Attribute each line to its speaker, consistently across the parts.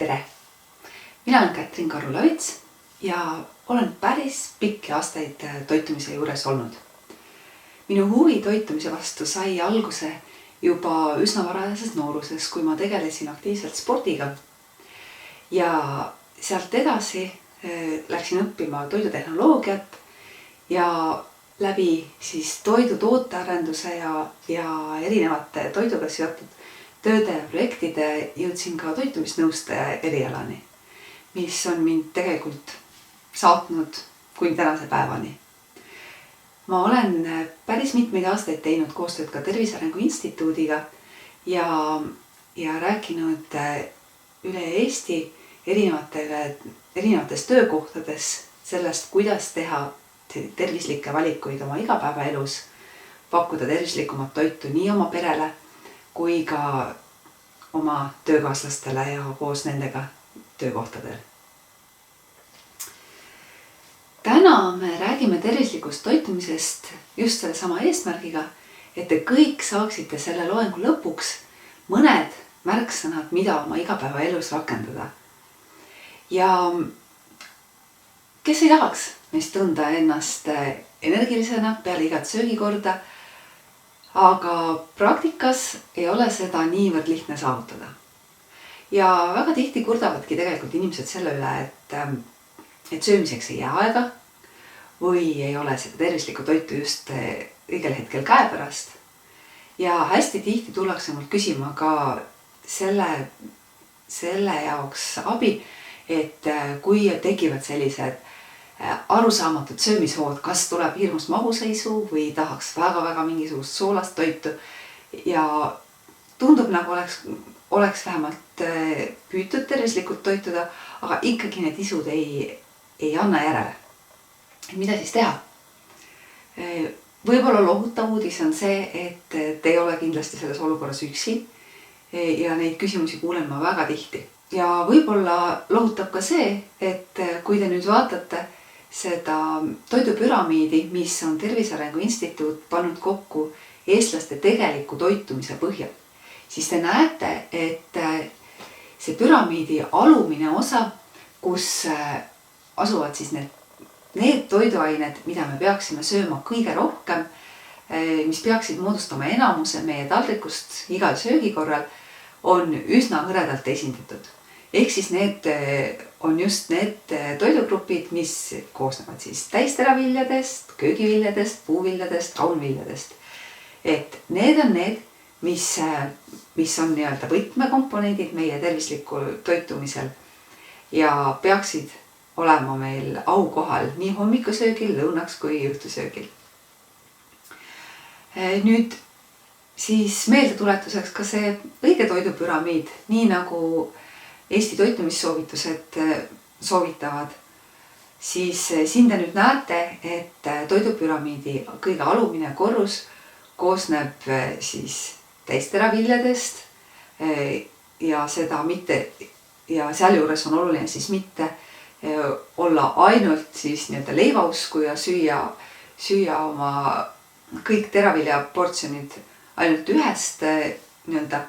Speaker 1: Tere! Mina olen Kätrin Karu-Lavits ja olen päris pikki aastaid toitumise juures olnud. Minu huvi toitumise vastu sai alguse juba üsna varajases nooruses, kui ma tegelesin aktiivselt spordiga. Ja sealt edasi läksin õppima toidutehnoloogiat ja läbi toidu tootearenduse ja erinevate toiduga seotud tööde ja projektide jõudsin ka toitumisnõustaja erialani, mis on mind tegelikult saatnud kuni tänase päevani. Ma olen päris mitmeid aastaid teinud koostööd ka Tervise Arengu Instituudiga ja rääkinud üle Eesti erinevates töökohtades sellest, kuidas teha tervislikke valikuid oma igapäevaelus, pakkuda tervislikumat toitu nii oma perele kui ka oma töökaaslastele ja koos nendega töökohtadel. Täna me räägime tervislikust toitumisest just selle sama eesmärgiga, et te kõik saaksite selle loengu lõpuks mõned märksõnad, mida oma igapäevaelus rakendada. Ja kes ei tahaks meist tunda ennast energilisena peale igat söögikorda, aga praktikas ei ole seda niivõrd lihtne saavutada. Ja väga tihti kurdavadki tegelikult inimesed selle üle, et söömiseks ei jää aega või ei ole seda tervislikku toitu just õigel hetkel käepärast. Ja hästi tihti tullakse mult küsima ka selle jaoks abi, et kui tekivad sellised arusaamatud söömishood, kas tuleb hirmust mahuseisu või tahaks väga mingisugust soolast toitu ja tundub nagu oleks vähemalt püütud tervislikult toituda, aga ikkagi need isud ei anna järele. Mida siis teha? Võib-olla lohutav uudis on see, et te ei ole kindlasti selles olukorras üksi ja neid küsimusi kuulen ma väga tihti. Ja võib-olla lohutab ka see, et kui te nüüd vaatate seda toidupüramiidi, mis on Tervise Arengu Instituut pannud kokku eestlaste tegeliku toitumise põhjal, siis te näete, et see püramiidi alumine osa, kus asuvad siis need toiduained, mida me peaksime sööma kõige rohkem, mis peaksid moodustama enamuse meie taldrikust igal söögikorral, on üsna hõredalt esindatud. Ehk siis need on just need toidugrupid, mis koosnevad siis täisteraviljadest, köögiviljadest, puuviljadest, kaunviljadest. Et need on need, mis on nii-öelda võtmekomponendid meie tervislikul toitumisel ja peaksid olema meil aukohal nii hommikusöögil, lõunaks kui õhtusöögil. Nüüd siis meeldetuletuseks ka see õige toidupüramiid, nii nagu Eesti toitumissoovitused soovitavad, siis siin te nüüd näete, et toidupüramiidi kõige alumine korrus koosneb siis täisteraviljadest ja sealjuures on oluline siis mitte olla ainult siis nii-öelda leivausku ja süüa oma kõik teraviljaportsjonid ainult ühest nii-öelda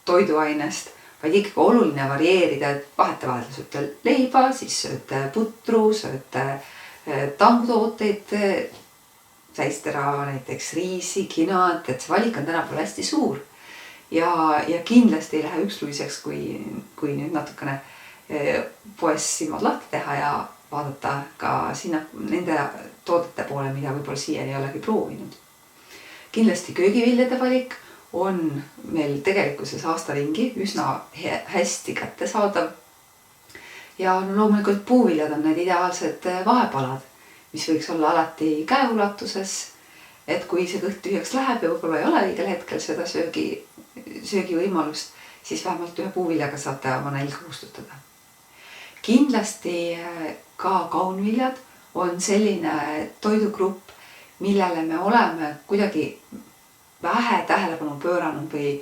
Speaker 1: toiduainest, vaid ikkagi oluline varieerida, et vahetevahel sööte leiba, siis sööte putru, sööte tangutooteid, täistera, näiteks riisi, kinat, et see valik on tänapäeval hästi suur. Ja kindlasti ei lähe üksluiseks, kui nüüd natukene poes silmad lahti teha ja vaadata ka sinna nende toodete poole, mida võib-olla siiani ei olegi proovinud. Kindlasti köögiviljade valik on meil tegelikkuses aasta ringi üsna hästi kättesaadav. Ja loomulikult puuviljad on need ideaalsed vahepalad, mis võiks olla alati käeulatuses, et kui see kõht tühjaks läheb ja võib-olla ei ole õigel hetkel seda söögi võimalust, siis vähemalt ühe puuviljaga saate oma nälga kustutada. Kindlasti ka kaunviljad on selline toidugrupp, millele me oleme kuidagi vähe tähelepanu pööranud või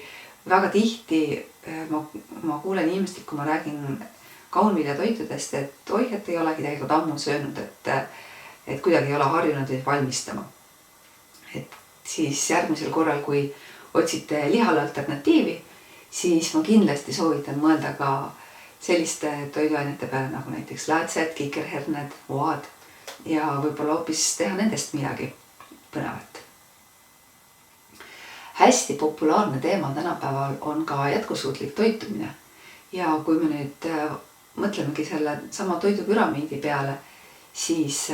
Speaker 1: väga tihti ma kuulen inimestelt, kui ma räägin kaunviljatoitudest, et oih, et ei olegi tegelikult ammu söönud, et kuidagi ei ole harjunud valmistama. Et siis järgmisel korral, kui otsite lihale alternatiivi, siis ma kindlasti soovitan mõelda ka selliste toiduainete peale nagu näiteks läätsed, kikerherned, oad ja võib-olla hoopis teha nendest midagi põnevat. Hästi populaarne teema tänapäeval on ka jätkusuutlik toitumine. Ja kui me nüüd mõtlemegi selle sama toidupüramiidi peale, siis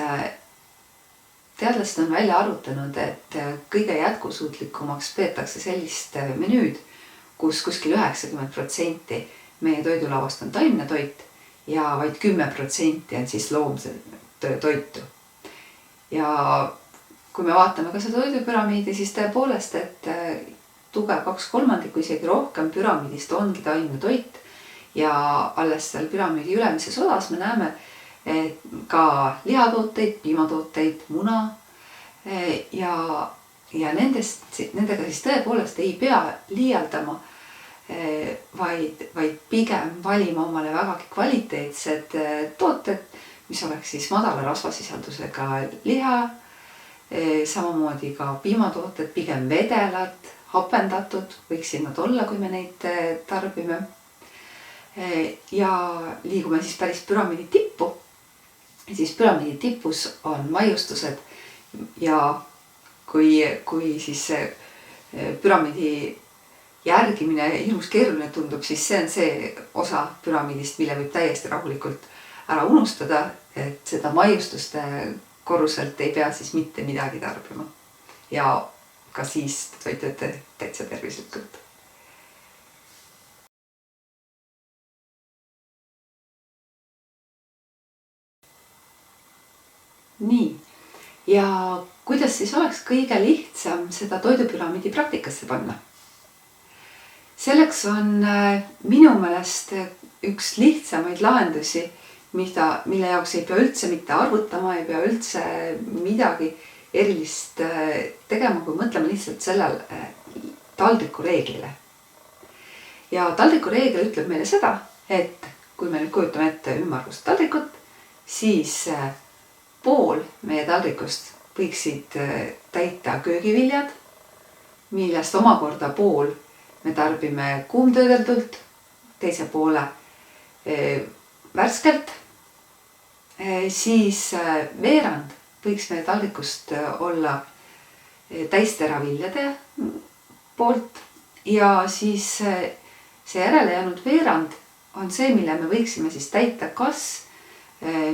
Speaker 1: teadlased on välja arvutanud, et kõige jätkusuutlikumaks peetakse sellist menüüd, kus kuskil 90% meie toidulauast on taimne toit ja vaid 10% on siis loomse toitu. Ja kui me vaatame ka seda toidupüramiidi, siis tõepoolest, et tugev 2/3, isegi rohkem püramiidist ongi taimne toit ja alles seal püramiidi ülemises osas me näeme ka lihatooteid, piimatooteid, muna ja nendega siis tõepoolest ei pea liialdama, vaid pigem valima omale vägagi kvaliteetsed tooted, mis oleks siis madala rasvasisaldusega liha, samamoodi ka piimatooted, pigem vedelad, hapendatud, võiksid nad olla, kui me neid tarbime. Ja liigume siis päris püramiidi tippu. Siis püramiidi tipus on maiustused ja kui siis püramiidi järgimine hirmus keeruline tundub, siis see on see osa püramiidist, mille võib täiesti rahulikult ära unustada, et seda maiustuste korruselt ei pea siis mitte midagi tarbima. Ja ka siis toitute täitsa tervislikult. Nii, ja kuidas siis oleks kõige lihtsam seda toidupüramiidi praktikasse panna? Selleks on minu meelest üks lihtsamaid lahendusi, mille jaoks ei pea üldse mitte arvutama, ei pea üldse midagi erilist tegema, kui mõtleme lihtsalt sellel taldriku reeglile. Ja taldriku reegel ütleb meile seda, et kui me nüüd kujutame ette ümmargust taldrikut, siis pool meie taldrikust võiksid täita köögiviljad, millest omakorda pool me tarbime kuumtöödeldult, teise poole värskelt, siis veerand võiks meie taldrikust olla täisteraviljade poolt ja siis see järele jäänud veerand on see, mille me võiksime siis täita kas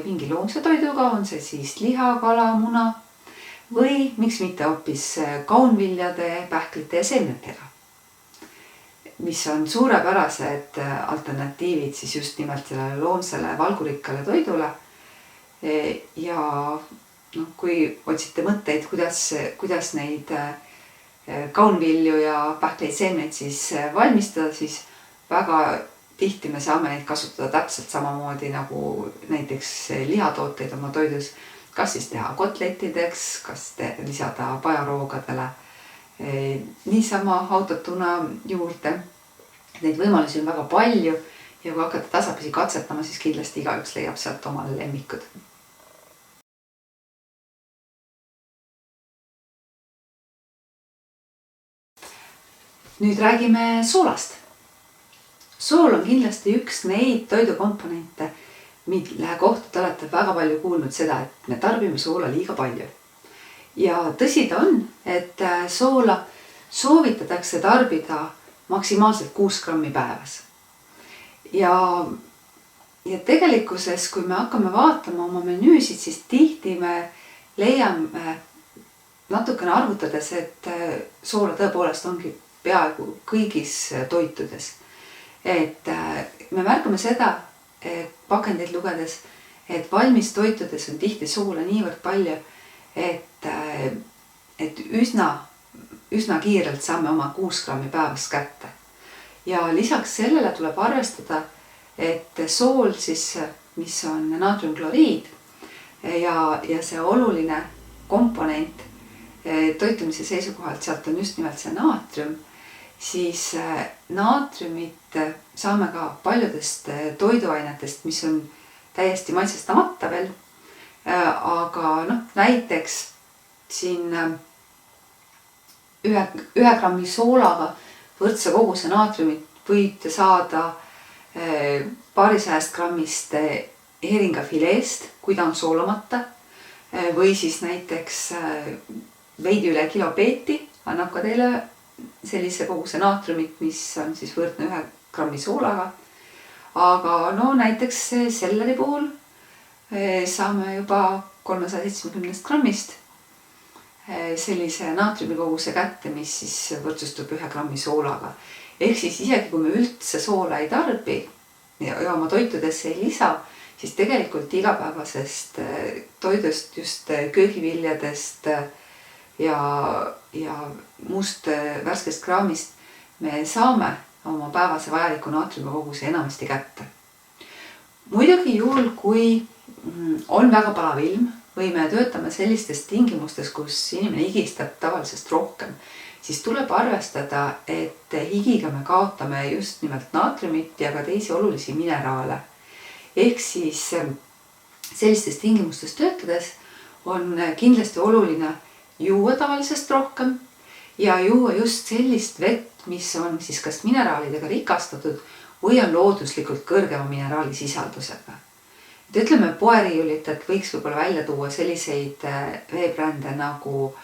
Speaker 1: mingi loomse toiduga, on see siis liha, kala, muna või miks mitte hoopis kaunviljade, pähklite ja seemnetega, mis on suurepärased alternatiivid siis just nimelt sellele loomsele valgurikkale toidule. Ja kui otsite mõtteid, kuidas neid kaunvilju ja pähkleid seemneid siis valmistada, siis väga tihti me saame neid kasutada täpselt samamoodi nagu näiteks lihatooteid oma toidus, kas siis teha kotlettideks, kas lisada pajaroogadele niisama hautatuna juurde. Neid võimalusi on väga palju ja kui hakata tasapisi katsetama, siis kindlasti igaüks leiab sealt omale lemmikud. Nüüd räägime soolast. Sool on kindlasti üks neid toidukomponente, mille kohta te olete väga palju kuulnud seda, et me tarbime soola liiga palju. Ja tõsi ta on, et soola soovitatakse tarbida maksimaalselt 6 grammi päevas. Ja tegelikkuses, kui me hakkame vaatama oma menüüsid, siis tihti me leiame natukene arvutades, et soola tõepoolest ongi peaaegu kõigis toitudes. Et me märkame seda pakendeid lugedes, et valmis toitudes on tihti soola niivõrd palju, et üsna kiirelt saame oma 6 grammi päevas kätte. Ja lisaks sellele tuleb arvestada, et sool siis, mis on naatriumkloriid ja see oluline komponent toitumise seisukohalt, sealt on just nimelt see naatrium, siis naatriumit saame ka paljudest toiduainetest, mis on täiesti maitsestamata veel. Aga näiteks siin 1 grammi soolaga võrdse koguse naatriumit võite saada paarisaja grammist heeringafileest, kui ta on soolamata, või siis näiteks veidi üle kilo peeti annab ka teile sellise koguse naatriumit, mis on siis võrdne 1 grammi soolaga. Aga no näiteks selleri puhul saame juba 370 grammist sellise naatriumi koguse kätte, mis siis võrdsustub 1 grammi soolaga. Ehk siis isegi kui me üldse soola ei tarbi ja oma toitudesse ei lisa, siis tegelikult igapäevasest toidust, just köögiviljadest ja muust värskest kraamist me saame oma päevase vajaliku naatriumi koguse enamasti kätte. Muidugi juhul, kui on väga palav ilm või me töötame sellistes tingimustes, kus inimene higistab tavalisest rohkem, siis tuleb arvestada, et higiga me kaotame just nimelt naatriumit ja ka teisi olulisi mineraale. Ehk siis sellistes tingimustes töötades on kindlasti oluline juua tavalisest rohkem ja juua just sellist vett, mis on siis kas mineraalidega rikastatud või on looduslikult kõrgema mineraalisisaldusega. Ütleme poeriiulitet võiks võib-olla välja tuua selliseid veebrände nagu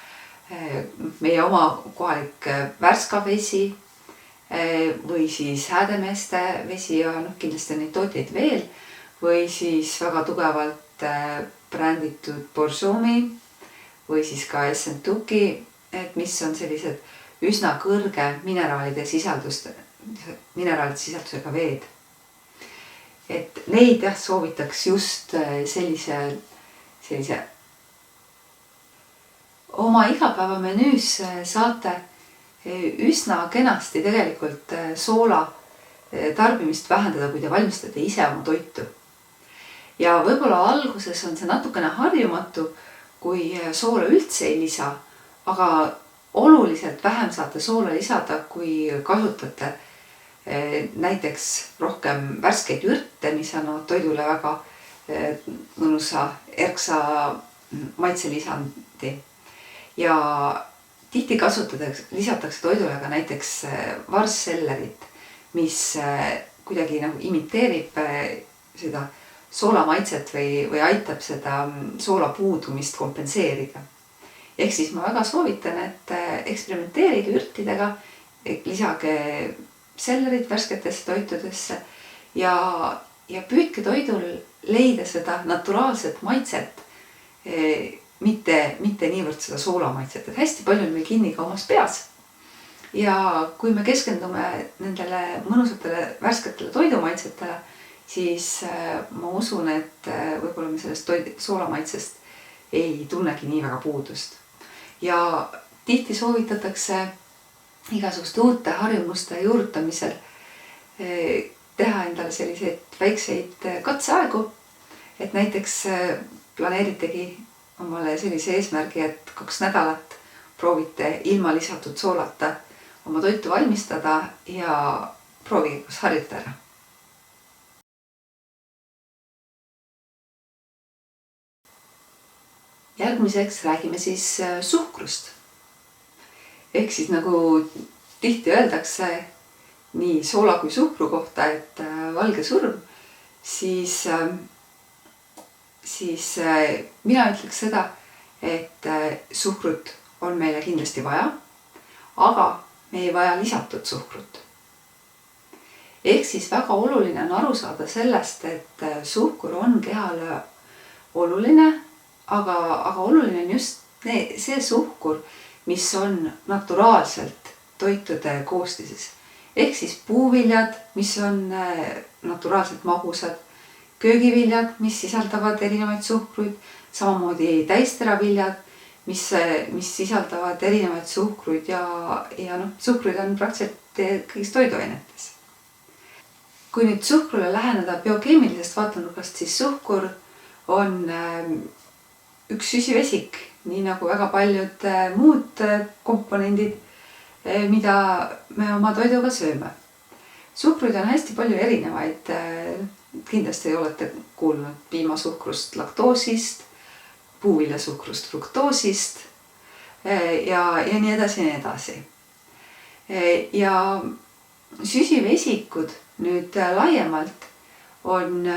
Speaker 1: meie oma kohalik Värska vesi või siis Häädemeeste vesi ja kindlasti on neid tooteid veel või siis väga tugevalt bränditud Borjomi või siis ka Essentuki, et mis on sellised üsna kõrge mineraalide sisaldusega veed. Et neid soovitaks just sellise oma igapäevamenüüs saate üsna kenasti tegelikult soola tarbimist vähendada, kui te valmistate ise oma toitu. Ja võib-olla alguses on see natukene harjumatu, kui soola üldse ei lisa, aga oluliselt vähem saate soola lisada, kui kasutate näiteks rohkem värskeid ürte, mis annavad toidule väga mõnusa erksa maitselisandi. Ja tihti lisatakse toidule ka näiteks varssellerit, mis kuidagi imiteerib seda soolamaitset või aitab seda soola puudumist kompenseerida. Ehk siis ma väga soovitan, et eksperimenteerige ürtidega, lisage sellerit värsketesse toitudesse ja püüdke toidul leida seda naturaalset maitset, mitte niivõrd seda soolamaitset, et hästi palju on meil kinni ka omas peas. Ja kui me keskendume nendele mõnusatele värsketele toidumaitsetele, siis ma usun, et võib-olla me sellest soolamaitsest ei tunnegi nii väga puudust. Ja tihti soovitatakse igasuguste uute harjumuste juurutamisel teha endale selliseid väikseid katseaegu, et näiteks planeeritegi omale sellise eesmärgi, et 2 nädalat proovite ilma lisatud soolata oma toitu valmistada ja proovige kas harjuta ära. Järgmiseks räägime siis suhkrust. Ehk siis nagu tihti öeldakse nii soola kui suhkru kohta, et valge surm, siis mina ütleks seda, et suhkrut on meile kindlasti vaja, aga me ei vaja lisatud suhkrut. Ehk siis väga oluline on aru saada sellest, et suhkur on kehale oluline, aga oluline on just see suhkur, mis on naturaalselt toitude koostises. Ehk siis puuviljad, mis on naturaalselt magusad, köögiviljad, mis sisaldavad erinevaid suhkruid, samamoodi täisteraviljad, mis sisaldavad erinevaid suhkruid ja suhkruid on praktiliselt kõigis toiduainetes. Kui nüüd suhkrule läheneda biokeemilisest vaatenurgast, siis suhkur on üks süsivesik, nii nagu väga paljud muud komponendid, mida me oma toiduga sööme. Suhkruid on hästi palju erinevaid. Kindlasti olete kuulnud piimasuhkrust laktoosist, puuviljasuhkrust fruktoosist ja nii edasi ja nii edasi. Ja süsivesikud nüüd laiemalt on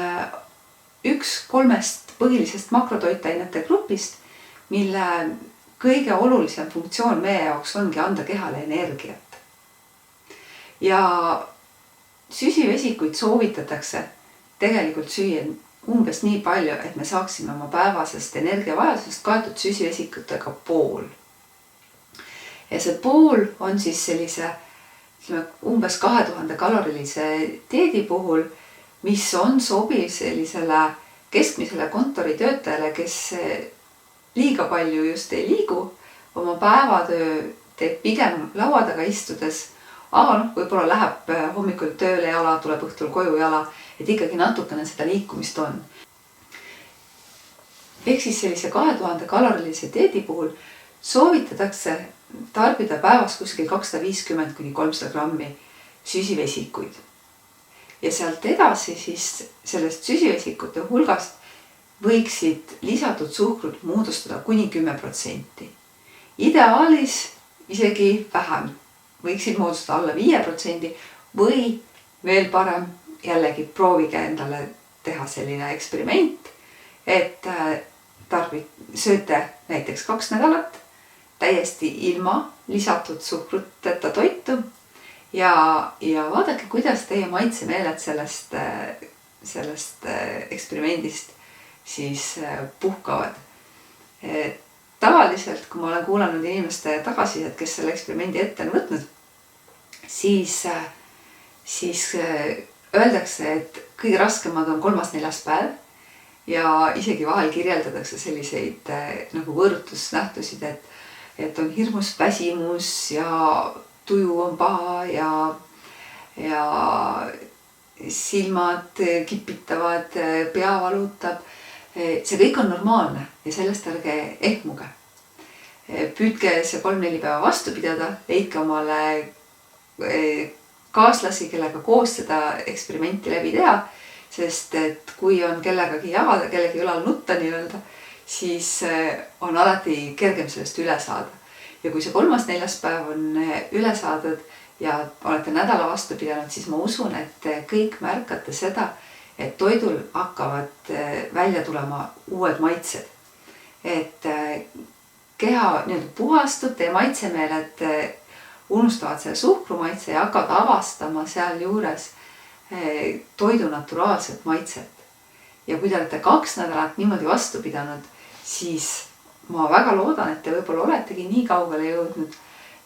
Speaker 1: üks 3 põhilisest makrotoitainete grupist, mille kõige olulisem funktsioon meie jaoks ongi anda kehale energiat. Ja süsivesikuid soovitatakse tegelikult süüa umbes nii palju, et me saaksime oma päevasest energiavajadusest kaetud süsivesikutega pool. Ja see pool on siis sellise umbes 2000 kalorilise dieedi puhul, mis on sobiv sellisele keskmisele kontoritöötajale, kes liiga palju just ei liigu, oma päevatöö teeb pigem laua taga istudes, aga võib-olla läheb hommikul tööle jala, tuleb õhtul koju jala, et ikkagi natukene seda liikumist on. Ehk siis sellise 2000 kalorilise dieedi puhul soovitatakse tarbida päevas kuskil 250–300 grammi süsivesikuid. Ja sealt edasi siis sellest süsivesikute hulgast võiksid lisatud suhkrut moodustada kuni 10%. Ideaalis isegi vähem, võiksid moodustada alla 5% või veel parem, jällegi proovige endale teha selline eksperiment, et sööte näiteks 2 nädalat täiesti ilma lisatud suhkruteta toitu ja vaadake, kuidas teie maitsemeeled sellest eksperimendist siis puhkavad. Tavaliselt, kui ma olen kuulanud inimeste tagasisidet, kes selle eksperimendi ette on võtnud, siis öeldakse, et kõige raskemad on 3.–4. päev ja isegi vahel kirjeldatakse selliseid nagu võõrutusnähtusid, et on hirmus väsimus ja tuju on paha ja silmad kipitavad, pea valutab. See kõik on normaalne ja sellest ärge ehmuge. Püüdke see 3-4 päeva vastu pidada, leidke omale kaaslasi, kellega koos seda eksperimenti läbi teha, sest et kui on kellegagi jagada, kellegi ülal nutta nii-öelda, siis on alati kergem sellest üle saada. Ja kui see 3.–4. päev on üle saadud ja olete nädala vastu pidanud, siis ma usun, et kõik märkate seda, et toidul hakkavad välja tulema uued maitsed. Et keha puhastub, teie maitsemeeled unustavad selle suhkrumaitse ja hakkavad avastama sealjuures toidu naturaalset maitset. Ja kui te olete 2 nädalat niimoodi vastu pidanud, siis ma väga loodan, et te võib-olla oletegi nii kaugele jõudnud,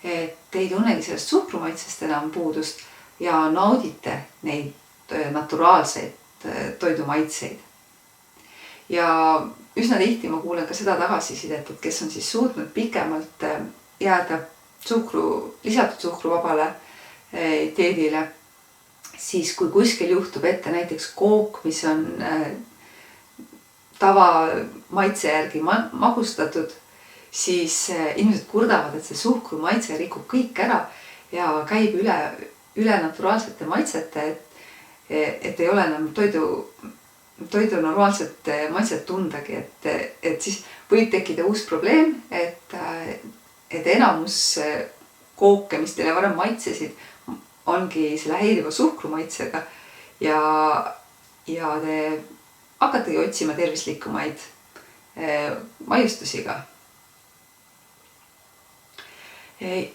Speaker 1: et ei tunnegi sellest suhkrumaitsest enam puudust ja naudite neid naturaalseid toidumaitseid. Ja üsna tihti ma kuulen ka seda tagasisidet, et kes on siis suutnud pikemalt jääda lisatud suhkruvabale dieedile, siis kui kuskil juhtub ette näiteks kook, mis on tava maitse järgi magustatud, siis inimesed kurdavad, et see suhkru maitse rikub kõik ära ja käib üle naturaalsete maitsete, et ei ole enam toidu normaalset maitset tundagi, et siis võib tekkida uus probleem, et enamus kooke, mis teile varem maitsesid, ongi selle häiriva suhkrumaitsega ja te hakategi otsima tervislikumaid maiustusi ka.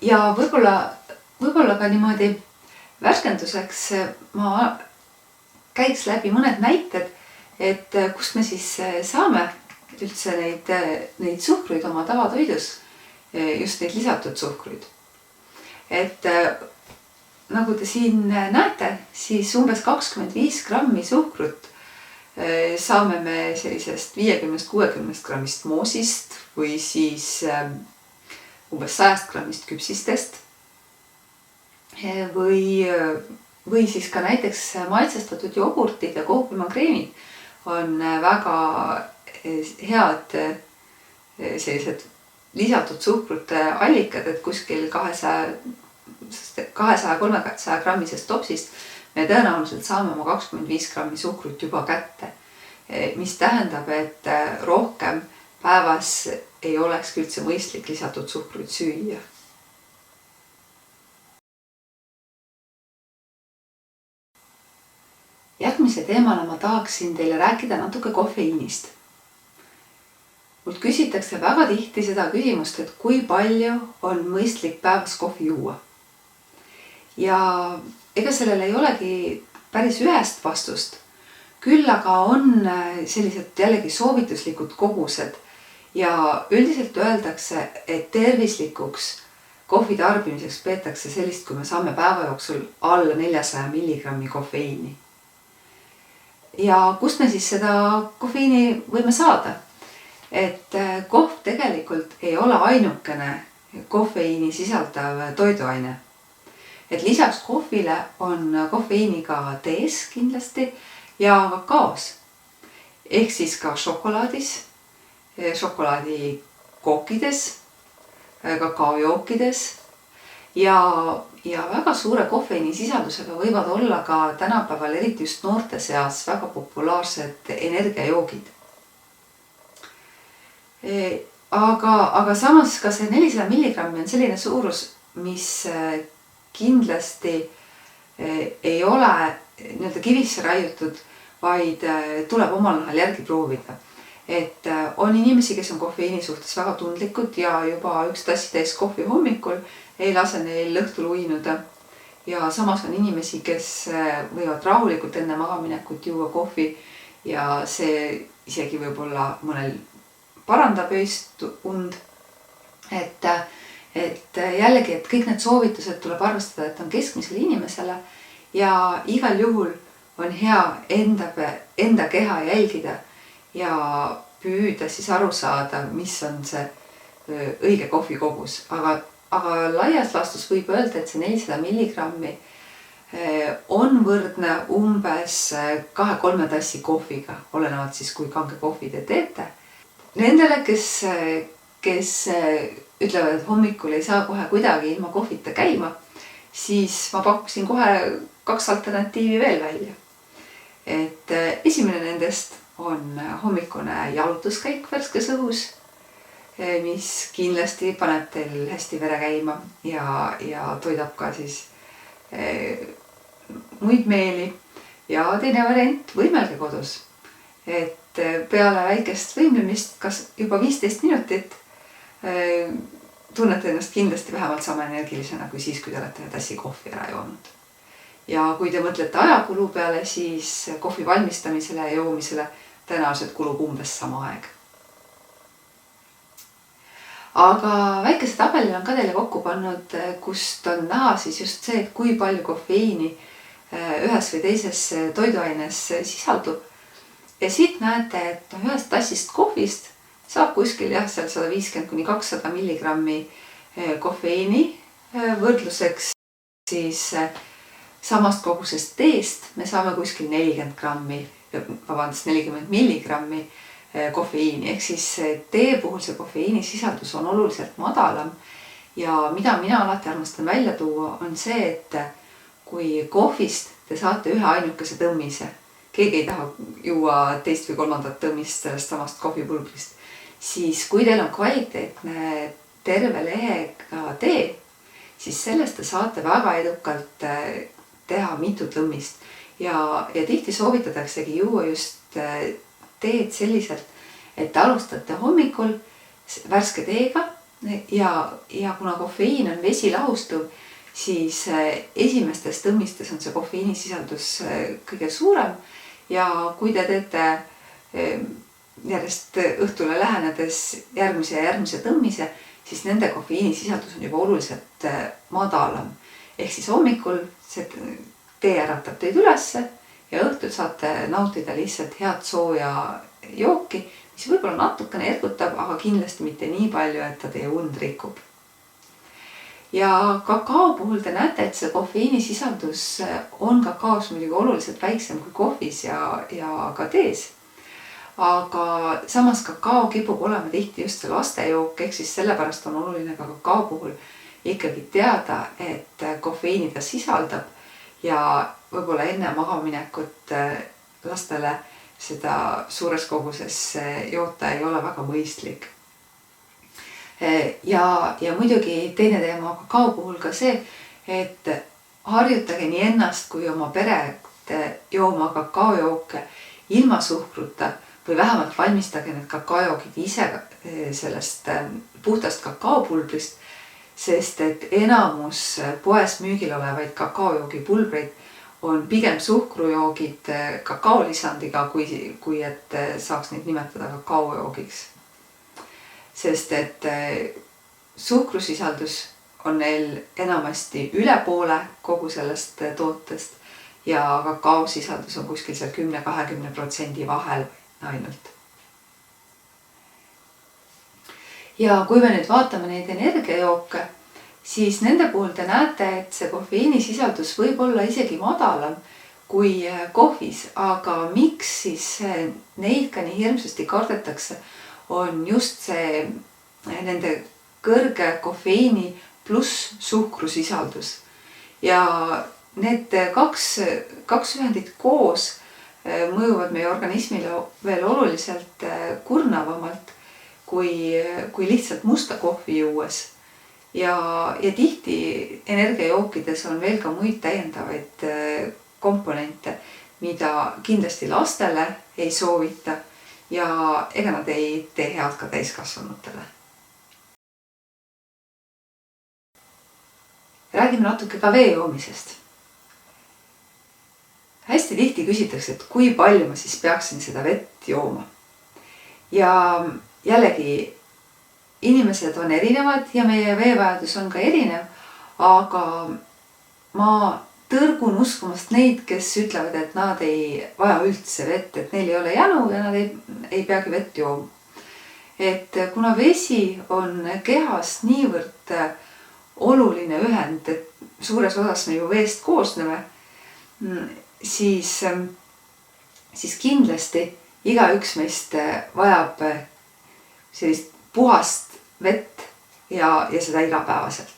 Speaker 1: Ja võib-olla ka niimoodi värskenduseks ma käiks läbi mõned näited, et kust me siis saame üldse neid suhkruid oma tavatoidus, just neid lisatud suhkruid. Et nagu te siin näete, siis umbes 25 grammi suhkrut saame me sellisest 50–60 grammist moosist või siis umbes 100 grammist küpsistest või siis ka näiteks maitsestatud jogurtid ja kohvimagreemid on väga head sellised lisatud suhkrute allikad, et kuskil 200–300 grammisest topsist me tõenäoliselt saame oma 25 grammi suhkrut juba kätte, mis tähendab, et rohkem päevas ei olekski üldse mõistlik lisatud suhkruid süüa. järgmise teemana ma tahaksin teile rääkida natuke kofeiinist. Mult küsitakse väga tihti seda küsimust, et kui palju on mõistlik päevas kohvi juua. Ja ega sellele ei olegi päris ühest vastust. Küll aga on sellised jällegi soovituslikud kogused ja üldiselt öeldakse, et tervislikuks kohvi tarbimiseks peetakse sellist, kui me saame päeva jooksul alla 400 milligrammi kofeiini. Ja kust me siis seda kofeiini võime saada? Et kohv tegelikult ei ole ainukene kofeiini sisaldav toiduaine. Et lisaks kohvile on kofeiini ka tees kindlasti ja kakaos. Ehk siis ka šokolaadis, šokolaadikookides, kakaojookides ja väga suure kofeiini sisaldusega võivad olla ka tänapäeval eriti just noorte seas väga populaarsed energiajoogid. Aga samas ka see 400 milligrammi on selline suurus, mis kindlasti ei ole kivisse raiutud, vaid tuleb omal nahal järgi proovida. Et on inimesi, kes on kofeiini suhtes väga tundlikud ja juba üks tassitäis kohvi hommikul ei lase neil õhtul uinuda. Ja samas on inimesi, kes võivad rahulikult enne magaminekut juua kohvi ja see isegi võib olla mõnel parandab öist und. Et jällegi, et kõik need soovitused tuleb arvestada, et on keskmisele inimesele ja igal juhul on hea enda keha jälgida ja püüda siis aru saada, mis on see õige kohvi kogus. Aga laias laastus võib öelda, et see 400 milligrammi on võrdne umbes 2-3 tassi kohviga, olenevalt siis kui kange kohvi te teete. Nendele, kes ütlevad, et hommikul ei saa kohe kuidagi ilma kohvita käima, siis ma pakkusin kohe 2 alternatiivi veel välja. Et esimene nendest on hommikune jalutuskäik värskes õhus, mis kindlasti paneb teil hästi vere käima ja toidab ka siis muid meeli. Ja teine variant, võimelge kodus. Et peale väikest võimlemist, kas juba 15 minutit, tunnete ennast kindlasti vähemalt sama energilisena kui siis, kui te olete tassi kohvi ära joonud. Ja kui te mõtlete ajakulu peale, siis kohvi valmistamisele ja joomisele tõenäoliselt kulub umbes sama aeg. Aga väikese tabelil on ka teile kokku pannud, kust on näha siis just see, et kui palju kofeiini ühes või teises toiduaines sisaldub. Ja siit näete, et ühest tassist kohvist saab kuskil seal 150-200 milligrammi kofeiini. Võrdluseks siis samast kogusest teest me saame kuskil 40 milligrammi kofeiini. Ehk siis tee puhul see kofeiini sisaldus on oluliselt madalam. Ja mida mina alati armastan välja tuua, on see, et kui kohvist te saate ühe ainukese tõmmise, keegi ei taha juua teist või kolmandat tõmmist sellest samast kohvipulbrist, siis kui teil on kvaliteetne terve lehega tee, siis sellest te saate väga edukalt teha mitu tõmmist. Ja tihti soovitataksegi juua just teed selliselt, et alustate hommikul värske teega ja kuna kofeiin on vesi lahustuv, siis esimestes tõmmistes on see kofeiini sisaldus kõige suurem. Ja kui te teete järjest õhtule lähenedes järgmise tõmmise, siis nende kofeiini sisaldus on juba oluliselt madalam. Ehk siis hommikul see tee äratab teid ülesse ja õhtul saate nautida lihtsalt head sooja jooki, mis võib-olla natukene ergutab, aga kindlasti mitte nii palju, et ta teie und rikub. Ja kakao puhul te näete, et see kofeiini sisaldus on kakaos muidugi oluliselt väiksem kui kohvis ja ka tees. Aga samas kakao kipub olema tihti just see lastejook, ehk siis sellepärast on oluline ka kakao puhul ikkagi teada, et kofeiini ta sisaldab ja võib-olla enne magaminekut lastele seda suures koguses joota ei ole väga mõistlik. Ja muidugi teine teema kakao puhul ka see, et harjutage nii ennast kui oma peret jooma kakaojooke ilma suhkruta või vähemalt valmistage need kakaojoogid ise sellest puhtast kakaopulbrist, sest et enamus poes müügil olevaid kakaojoogipulbreid on pigem suhkrujoogid kakaolisandiga, kui et saaks neid nimetada kakaojoogiks. Sest et suhkrusisaldus on neil enamasti üle poole kogu sellest tootest ja kakaosisaldus on kuskil seal 10-20% vahel ainult. Ja kui me nüüd vaatame neid energiajooke, siis nende puhul te näete, et see kofeiinisisaldus võib olla isegi madalam kui kohvis, aga miks siis neid ka nii hirmsasti kardetakse, on just see nende kõrge kofeiini pluss suhkrusisaldus. Ja need kaks ühendit koos mõjuvad meie organismile veel oluliselt kurnavamalt kui lihtsalt musta kohvi juues. Ja tihti energiajookides on veel ka muid täiendavaid komponente, mida kindlasti lastele ei soovita ja ega nad ei tee head ka täiskasvanutele. Räägime natuke ka vee joomisest. Hästi tihti küsitakse, et kui palju ma siis peaksin seda vett jooma. Ja jällegi inimesed on erinevad ja meie veevajadus on ka erinev, aga ma tõrgun uskumast neid, kes ütlevad, et nad ei vaja üldse vett, et neil ei ole janu ja nad ei peagi vett jooma. Et kuna vesi on kehas niivõrd oluline ühend, et suures osas me ju veest koosneme, siis kindlasti igaüks meist vajab sellist puhast vett ja seda igapäevaselt.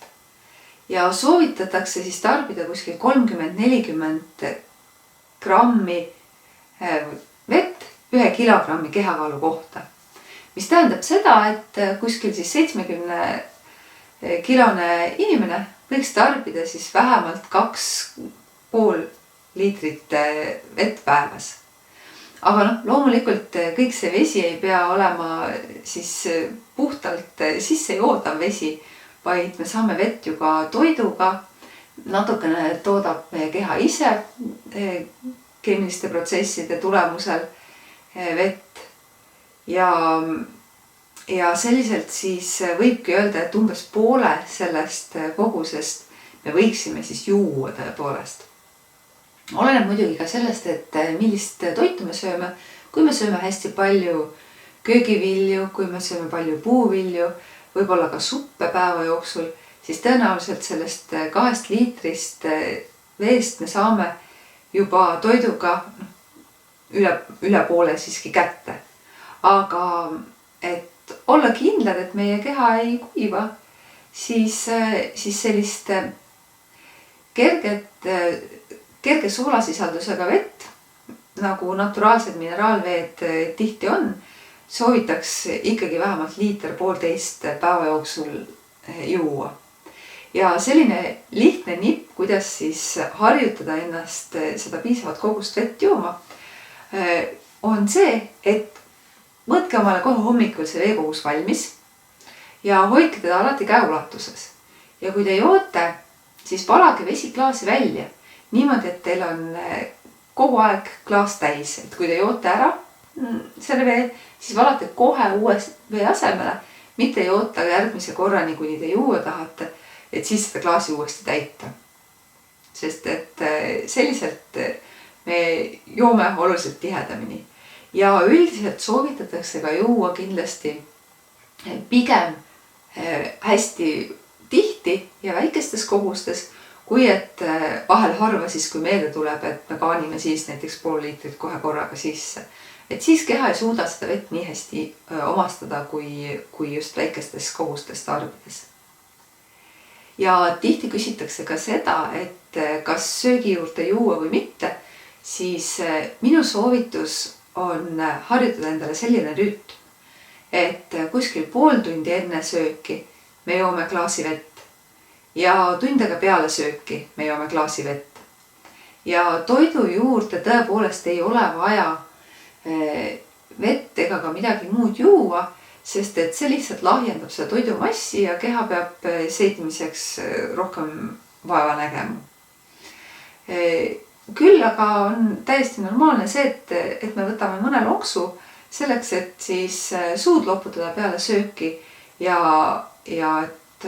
Speaker 1: Ja soovitatakse siis tarbida kuskil 30-40 grammi vett 1 kilogrammi kehakaalu kohta. Mis tähendab seda, et kuskil siis 70-kilone inimene võiks tarbida siis vähemalt 2,5 liitrit vett päevas. Aga loomulikult kõik see vesi ei pea olema siis puhtalt sissejoodav vesi, vaid me saame vett ju ka toiduga. Natukene toodab meie keha ise keemiliste protsesside tulemusel vett. Ja selliselt siis võibki öelda, et umbes poole sellest kogusest me võiksime siis juua tõepoolest. Oleneb muidugi ka sellest, et millist toitu me sööme. Kui me sööme hästi palju köögivilju, kui me sööme palju puuvilju, võib-olla ka suppe päeva jooksul, siis tõenäoliselt sellest 2 liitrist veest me saame juba toiduga üle poole siiski kätte. Aga et olla kindlad, et meie keha ei kuiva, siis sellist kerge soolasisaldusega vett, nagu naturaalsed mineraalveed tihti on, soovitaks ikkagi vähemalt 1,5 liitrit päeva jooksul juua. Ja selline lihtne nipp, kuidas siis harjutada ennast seda piisavat kogust vett jooma, on see, et võtke omale kohe hommikul see veekogus valmis ja hoidke teda alati käeulatuses. Ja kui te joote, siis valage vesi klaasi välja. Niimoodi, et teil on kogu aeg klaas täis, et kui te joote ära selle vee, siis valate kohe uue vee asemele, mitte joota järgmise korrani, kuni te juua tahate, et siis seda klaasi uuesti täita. Sest et selliselt me joome oluliselt tihedamini. Ja üldiselt soovitatakse ka juua kindlasti pigem hästi tihti ja väikestes kogustes, kui et vahel harva siis, kui meelde tuleb, et me kaanime siis näiteks 0,5 liitrit kohe korraga sisse. Et siis keha ei suuda seda vett nii hästi omastada, kui just väikestes kogustes tarbides. Ja tihti küsitakse ka seda, et kas söögi juurde juua või mitte, siis minu soovitus on harjutada endale selline rütm, et kuskil pool tundi enne sööki me joome klaasi vett. Ja tund aega peale sööki me joome klaasi vett. ja toidu juurde tõepoolest ei ole vaja vett ega ka midagi muud juua, sest et see lihtsalt lahjendab seda toidumassi ja keha peab seedimiseks rohkem vaeva nägema. Küll aga on täiesti normaalne see, et me võtame mõne lonksu selleks, et siis suud loputada peale sööki ja et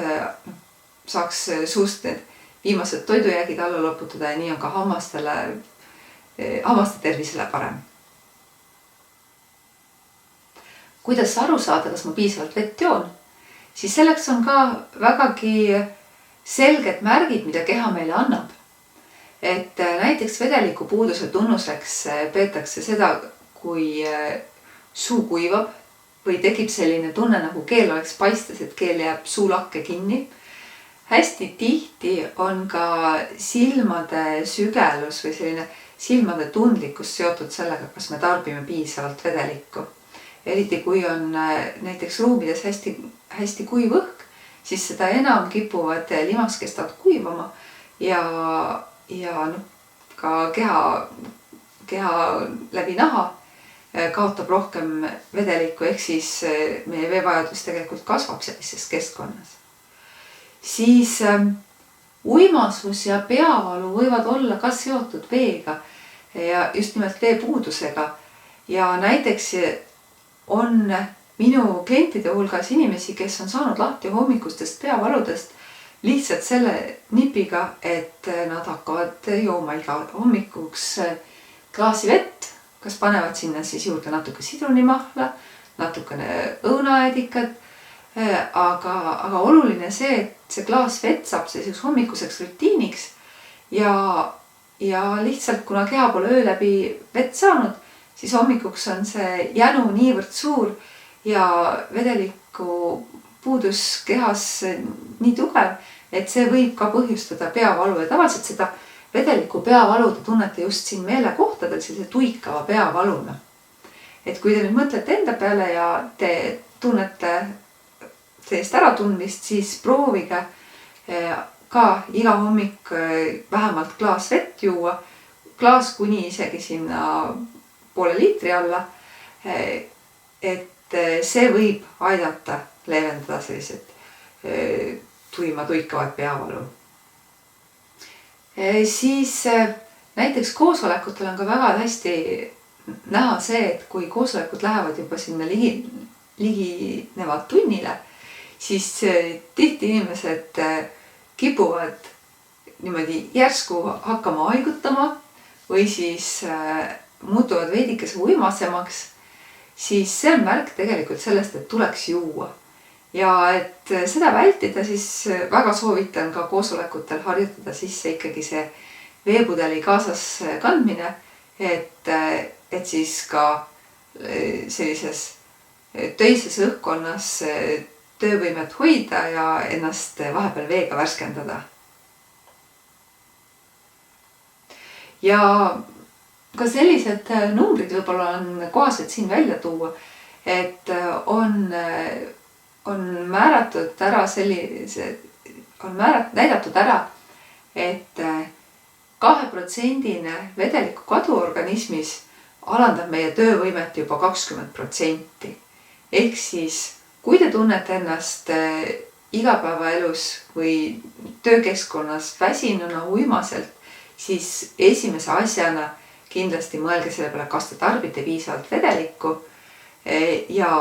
Speaker 1: saaks suust need viimased toidujäägid alla loputada ja nii on ka hammaste tervisele parem. Kuidas aru saada, kas ma piisavalt vett joon? Siis selleks on ka vägagi selged märgid, mida keha meile annab. Et näiteks vedeliku puuduse tunnuseks peetakse seda, kui suu kuivab või tekib selline tunne, nagu keel oleks paistes, et keel jääb suulakke kinni. Hästi tihti on ka silmade sügelus või selline silmade tundlikkus seotud sellega, kas me tarbime piisavalt vedelikku. Eriti kui on näiteks ruumides hästi kuiv õhk, siis seda enam kipuvad limaskestad kuivama ja ka keha läbi naha kaotab rohkem vedelikku, ehk siis meie veevajadus tegelikult kasvab sellises keskkonnas. Siis uimasus ja peavalu võivad olla ka seotud veega ja just nimelt veepuudusega. Ja näiteks on minu klientide hulgas inimesi, kes on saanud lahti hommikustest peavaludest lihtsalt selle nipiga, et nad hakkavad jooma iga hommikuks klaasi vett, kas panevad sinna siis juurde natuke sidrunimahla, natukene õunaedikat, aga oluline see, et see klaas vett saab selliseks hommikuseks rutiiniks ja lihtsalt kuna keha pole öö läbi vett saanud, siis hommikuks on see jänu niivõrd suur ja vedeliku puudus kehas nii tugev, et see võib ka põhjustada peavalu ja tavaliselt seda vedeliku peavalu te tunnete just siin meelekohtadel sellise tuikava peavaluna. Et kui te nüüd mõtlete enda peale ja te tunnete sellist äratundmist, siis proovige ka iga hommik vähemalt klaas vett juua, klaas kuni isegi sinna poole liitri alla, et see võib aidata leevendada sellised tuima tuikavat peavalu. Siis näiteks koosolekutel on ka väga hästi näha see, et kui koosolekud lähevad juba sinna liginevad tunnile, siis tihti inimesed kipuvad niimoodi järsku hakkama haigutama või siis muutuvad veidikese uimasemaks, siis see on märk tegelikult sellest, et tuleks juua. Ja et seda vältida, siis väga soovitan ka koosolekutel harjutada sisse ikkagi see veepudeli kaasas kandmine, et siis ka sellises töises õhkkonnas töövõimet hoida ja ennast vahepeal veega värskendada. Ja ka sellised numbrid võib-olla on kohased siin välja tuua, et on määratud ära näidatud ära, et 2% vedeliku kadu organismis alandab meie töövõimet juba 20%. Ehk siis, kui te tunnete ennast igapäevaelus või töökeskkonnas väsinuna uimaselt, siis esimese asjana kindlasti mõelge selle peale, kas te tarbite piisavalt vedelikku ja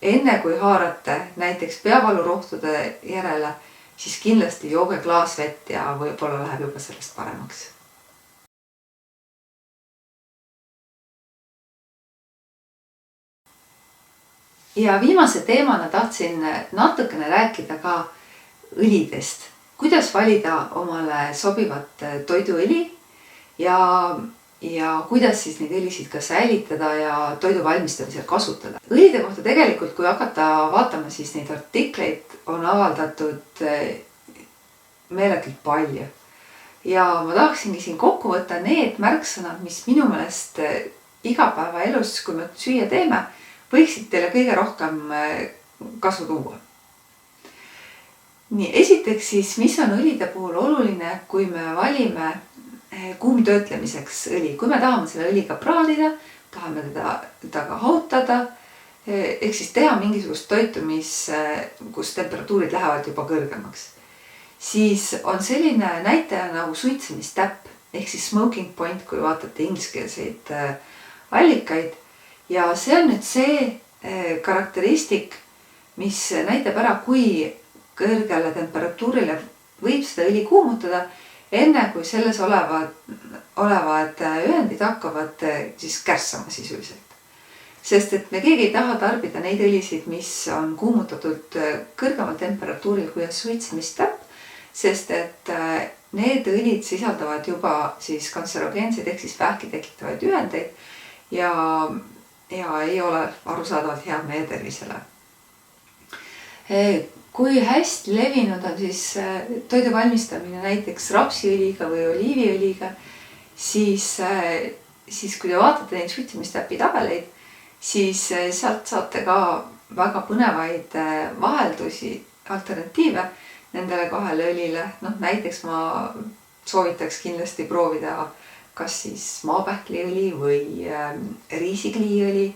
Speaker 1: enne kui haarate näiteks peavalurohtude järele, siis kindlasti jooge klaas vett ja võib-olla läheb juba sellest paremaks. Ja viimase teemana tahtsin natukene rääkida ka õlidest. Kuidas valida omale sobivat toiduõli ja kuidas siis neid õlisid ka säilitada ja toidu valmistamisel kasutada. Õlide kohta tegelikult, kui hakata vaatama, siis neid artikleid on avaldatud meeletult palju. Ja ma tahaksingi siin kokku võtta need märksõnad, mis minu meelest igapäevaelus, kui me süüa teeme, võiksid teile kõige rohkem kasu tuua. Nii, esiteks siis, mis on õlide puhul oluline, kui me valime kuumtöötlemiseks õli. Kui me tahame selle õliga praadida, tahame teda ka hautada, ehk siis teha mingisugust toitu, kus temperatuurid lähevad juba kõrgemaks, siis on selline näitaja nagu suitsemistäpp ehk siis smoking point, kui vaatate ingliskeelseid allikaid. Ja see on nüüd see karakteristik, mis näitab ära, kui kõrgele temperatuurile võib seda õli kuumutada, enne kui selles olevad ühendid hakkavad siis kärssama sisuliselt. Sest et me keegi ei taha tarbida neid õlisid, mis on kuumutatud kõrgemal temperatuuril kui suitsemistäpp, sest et need õlid sisaldavad juba siis kantserogeenseid ehk siis vähki tekitavaid ühendeid ja ei ole arusaadavalt head meie tervisele. Kui hästi levinud on siis toidu valmistamine näiteks rapsiõliga või oliiviõliga, siis kui te vaatate neid suitsemistäpi tabeleid, siis sealt saate ka väga põnevaid vaheldusi, alternatiive nendele kahele õlile. Näiteks ma soovitaks kindlasti proovida kas siis maapähkliõli või riisikliiõli.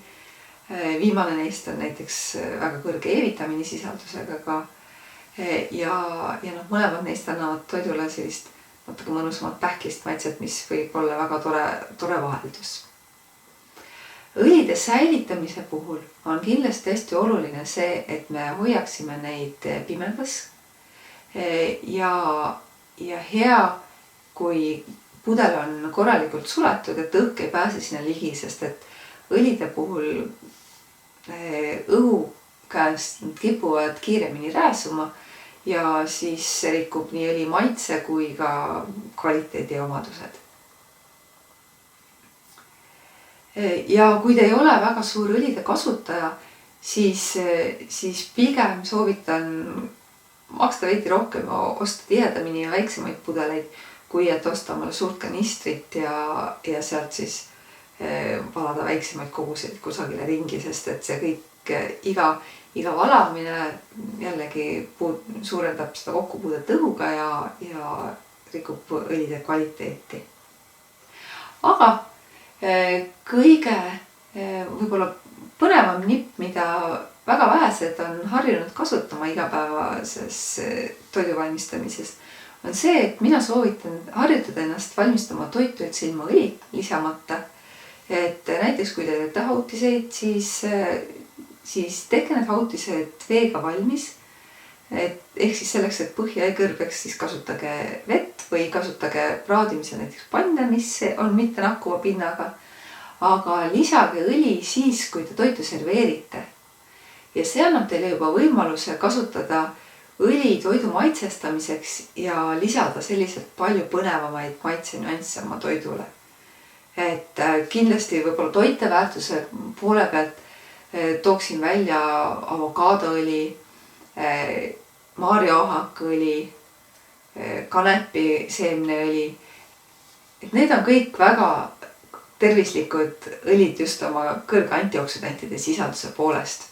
Speaker 1: Viimane neist on näiteks väga kõrge E-vitamiini sisaldusega ka. Ja mõlemad neist annavad toidule sellist natuke mõnusamat pähklist maitset, mis võib olla väga tore vaheldus. Õlide säilitamise puhul on kindlasti hästi oluline see, et me hoiaksime neid pimedas ja hea, kui pudel on korralikult suletud, et õhk ei pääse sinna ligi, sest et õlide puhul õhu käest kipuvad kiiremini rääsuma ja siis rikub nii õli maitse kui ka kvaliteedi omadused. Ja kui te ei ole väga suur õlide kasutaja, siis pigem soovitan maksta veidi rohkem ja osta tihedamini ja väiksemaid pudeleid, kui et osta omale suurt kanistrit ja sealt siis valada väiksemaid koguseid kusagile ringi, sest et see kõik, iga valamine jällegi suurendab seda kokkupuudet õhuga ja rikub õlide kvaliteeti. Aga kõige võib-olla põnevam nipp, mida väga vähesed on harjunud kasutama igapäevases toidu valmistamises, on see, et mina soovitan harjutada ennast valmistama toitu üldse ilma õli lisamata. Et näiteks kui te teete hautiseid, siis tehke need hautised veega valmis. Ehk siis selleks, et põhja ei kõrbeks, siis kasutage vett või kasutage praadimisel näiteks panna, mis on mitte nakkuva pinnaga. Aga lisage õli siis, kui te toitu serveerite. Ja see annab teile juba võimaluse kasutada õli toidu maitsestamiseks ja lisada selliselt palju põnevamaid maitsenüansse oma toidule. Et kindlasti võib-olla toiteväärtuse poole pealt tooksin välja avokaadoõli, maarjaohakaõli, kanepiseemneõli. Et need on kõik väga tervislikud õlid just oma kõrge antioksidantide sisalduse poolest.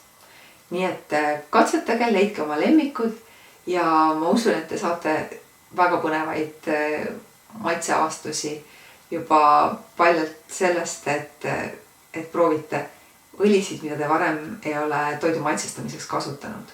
Speaker 1: Nii et katsetage, leidke oma lemmikud ja ma usun, et te saate väga põnevaid maitseavastusi juba paljalt sellest, et proovite õlisid, mida te varem ei ole toidu maitsestamiseks kasutanud.